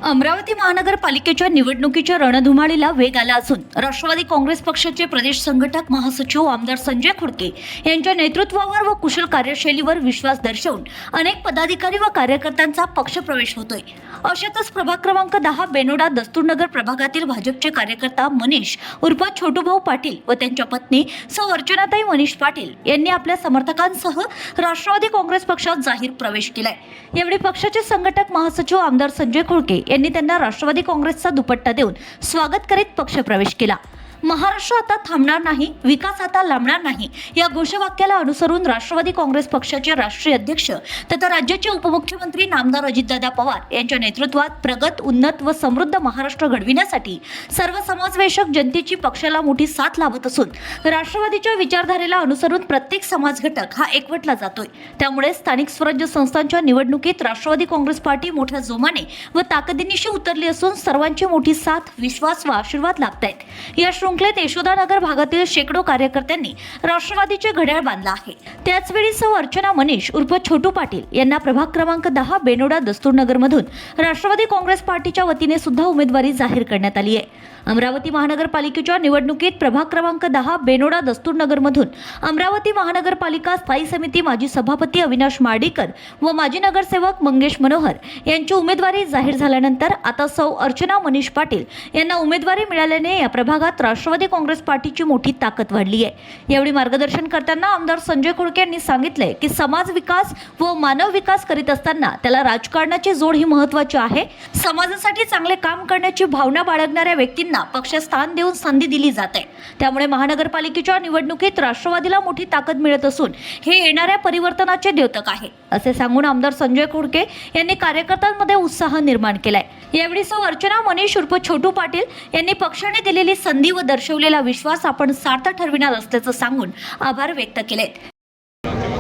अमरावती महानगरपालिकेच्या निवडणुकीच्या रणधुमाळीला वेग आला असून राष्ट्रवादी काँग्रेस पक्षाचे प्रदेश संघटक महासचिव आमदार संजय खोडके यांच्या नेतृत्वावर व कुशल कार्यशैलीवर विश्वास दर्शवून अनेक पदाधिकारी व कार्यकर्त्यांचा पक्षप्रवेश होतोय। अशातच प्रभाग क्रमांक 10 बेनोडा दस्तूरनगर प्रभागातील भाजपचे कार्यकर्ता मनीष उर्फ छोटूभाऊ पाटील व त्यांच्या पत्नी सौ अर्चनाताई मनीष पाटील यांनी आपल्या समर्थकांसह राष्ट्रवादी काँग्रेस पक्षात जाहीर प्रवेश केलाय। यावेळी पक्षाचे संघटक महासचिव आमदार संजय खोडके यांनी त्यांना राष्ट्रवादी काँग्रेसचा दुपट्टा देऊन स्वागत करीत पक्षप्रवेश केला। महाराष्ट्र आता थांबणार नाही, विकास आता लांबणार नाही या घोषवाक्याला अनुसरून राष्ट्रवादी काँग्रेस पक्षाचे राष्ट्रीय अध्यक्ष तथा राज्याचे उपमुख्यमंत्री नामदार अजितदादा पवार यांच्या नेतृत्वात प्रगत, उन्नत व समृद्ध महाराष्ट्र घडविण्यासाठी सर्व समाजवेशक जनतेची पक्षाला मोठी साथ लाभत असून राष्ट्रवादीच्या विचारधारेला अनुसरून प्रत्येक समाज घटक हा एकवटला जातोय। त्यामुळे स्थानिक स्वराज्य संस्थांच्या निवडणुकीत राष्ट्रवादी काँग्रेस पार्टी मोठ्या जोमाने व ताकदीनिशी उतरली असून सर्वांची मोठी साथ, विश्वास व आशीर्वाद लाभतायत। या शृंखलेत यशोदानगर भागातील शेकडो कार्यकर्त्यांनी राष्ट्रवादीचे घड्याळ बांधला आहे। त्याचवेळी सौ अर्चना मनीष उर्फ छोटू पाटील यांना प्रभाग क्रमांक 10 बेनोडा दस्तूरनगर मधून राष्ट्रवादी काँग्रेस पार्टीच्या वतीने सुद्धा उमेदवारी जाहीर करण्यात आली आहे। अमरावती महानगरपालिकेच्या निवडणुकीत प्रभाग क्रमांक 10 बेनोडा दस्तूरनगर मधून अमरावती महानगरपालिका स्थायी समिती माजी सभापती अविनाश मार्डीकर व माजी नगरसेवक मंगेश मनोहर यांची उमेदवारी जाहीर झाल्यानंतर आता सौ अर्चना मनीष पाटील यांना उमेदवारी मिळाल्याने या प्रभागात राष्ट्रवादी काँग्रेस पार्टीची मोठी ताकद वाढली आहे। यावेळी मार्गदर्शन करताना आमदार संजय खोडके यांनी सांगितले की समाज विकास व मानव विकास करीत असताना त्याला राजकारणाची जोड ही महत्त्वाची आहे। समाजासाठी चांगले काम करण्याची भावना बाळगणाऱ्या व्यक्तींना पक्ष स्थान देऊन संधी दिली जाते। त्यामुळे महानगरपालिकेच्या निवडणुकीत राष्ट्रवादीला मोठी ताकद मिळत असून हे येणाऱ्या परिवर्तनाचे द्योतक आहे असे सांगून आमदार संजय खोडके यांनी कार्यकर्त्यांमध्ये उत्साह निर्माण केलाय। यावेळी सौ अर्चना मनीष उर्फ छोटू पाटील यांनी पक्षाने दिलेली संधी व दर्शवलेला विश्वास आपण सार्थ ठरविणार असल्याचं सांगून आभार व्यक्त केले।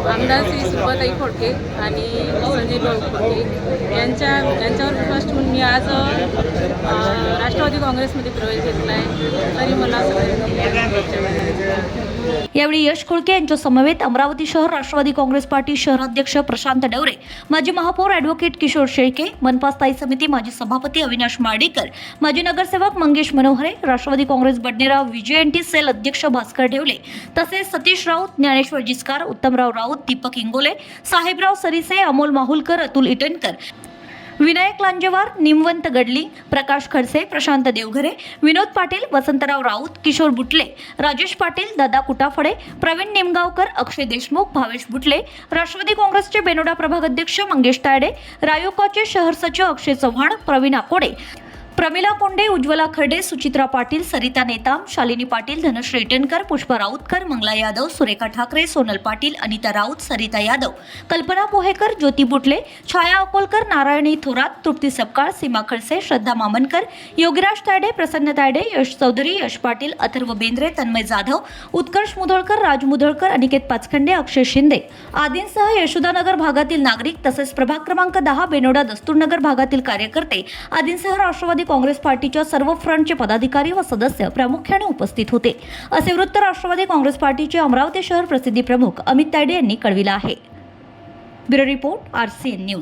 आमदार श्री सुभाताई खोडके आणि संजय भाऊ खोडके यांच्यावर विश्वास ठेवून मी आज राष्ट्रवादी काँग्रेसमध्ये प्रवेश घेतला आहे। तरी मला यावेळी यश खोडके यांच्या समवेत अमरावती शहर राष्ट्रवादी काँग्रेस पार्टी शहराध्यक्ष प्रशांत डवरे, माजी महापौर ॲडव्होकेट किशोर शेळके, मनपा स्थायी समिती माजी सभापती अविनाश मार्डीकर, माजी नगरसेवक मंगेश मनोहरे, राष्ट्रवादी काँग्रेस बडनेरा VJNT सेल अध्यक्ष भास्कर ढेवले तसेच सतीश राऊत, ज्ञानेश्वर जिचकार, उत्तमराव राऊत, दीपक इंगोले, साहेबराव सरीसे, अमोल माहुलकर, अतुल इटनकर, विनायक लांजेवार, निमवंत गडली, प्रकाश खडसे, प्रशांत देवघरे, विनोद पाटील, वसंतराव राऊत, किशोर बुटले, राजेश पाटील, दादा कुटाफडे, प्रवीण निमगावकर, अक्षय देशमुख, भावेश बुटले, राष्ट्रवादी काँग्रेसचे बेनोडा प्रभाग अध्यक्ष मंगेश तायडे, रायोकाचे शहर सचिव अक्षय चव्हाण, प्रवीण आकोडे, प्रमिला कोंडे, उज्ज्वला खर्डे, सुचित्रा पाटील, सरिता नेताम, शालिनी पाटील, धनश्री इटनकर, पुष्पा राऊतकर, मंगला यादव, सुरेखा ठाकरे, सोनल पाटील, अनिता राऊत, सरिता यादव, कल्पना पोहेकर, ज्योती बुटले, छाया अकोलकर, नारायणी थोरात, तृप्ती सपकाळ, सीमा खडसे, श्रद्धा मामनकर, योगीराज तायडे, प्रसन्न तायडे, यश चौधरी, यश पाटील, अथर्व बेंद्रे, तन्मय जाधव, उत्कर्ष मुधोळकर, राज मुधोळकर, अनिकेत पाचखंडे, अक्षय शिंदे आदींसह यशोदानगर भागातील नागरिक तसेच प्रभाग क्रमांक 10 बेनोडा दस्तूरनगर भागातील कार्यकर्ते आदींसह राष्ट्रवादी काँग्रेस पार्टीच्या सर्व फ्रंटचे पदाधिकारी व सदस्य प्रामुख्याने उपस्थित होते असे वृत्त राष्ट्रवादी काँग्रेस पार्टीचे अमरावती शहर प्रसिद्धी प्रमुख अमित तायडे यांनी कळविले आहे। Bureau report RCN news.